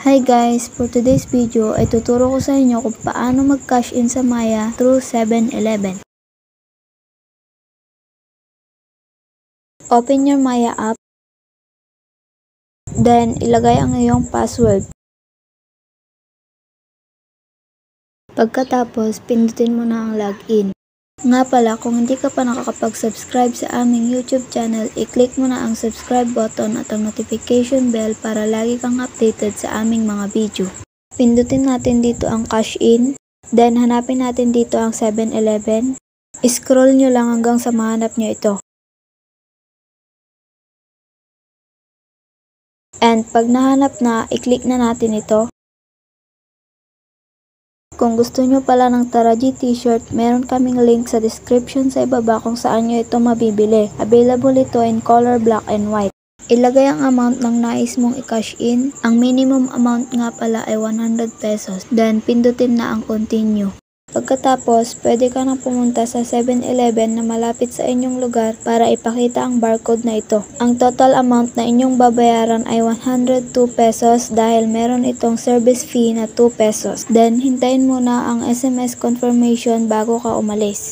Hi guys! For today's video ay tuturo ko sa inyo kung paano mag-cash in sa Maya through 7-Eleven. Open your Maya app. Then, ilagay ang iyong password. Pagkatapos, pindutin mo na ang login. Nga pala, kung hindi ka pa nakakapag-subscribe sa aming YouTube channel, i-click mo na ang subscribe button at ang notification bell para lagi kang updated sa aming mga video. Pindutin natin dito ang cash in, then hanapin natin dito ang 7-Eleven. I-scroll nyo lang hanggang sa mahanap nyo ito. And pag nahanap na, i-click na natin ito. Kung gusto nyo pala ng Taraji t-shirt, meron kaming link sa description sa ibaba kung saan nyo ito mabibili. Available ito in color black and white. Ilagay ang amount ng nais mong i-cash in. Ang minimum amount nga pala ay 100 pesos. Then, pindutin na ang continue. Pagkatapos, pwede ka nang pumunta sa 7-Eleven na malapit sa inyong lugar para ipakita ang barcode na ito. Ang total amount na inyong babayaran ay 102 pesos dahil meron itong service fee na 2 pesos. Then, hintayin muna ang SMS confirmation bago ka umalis.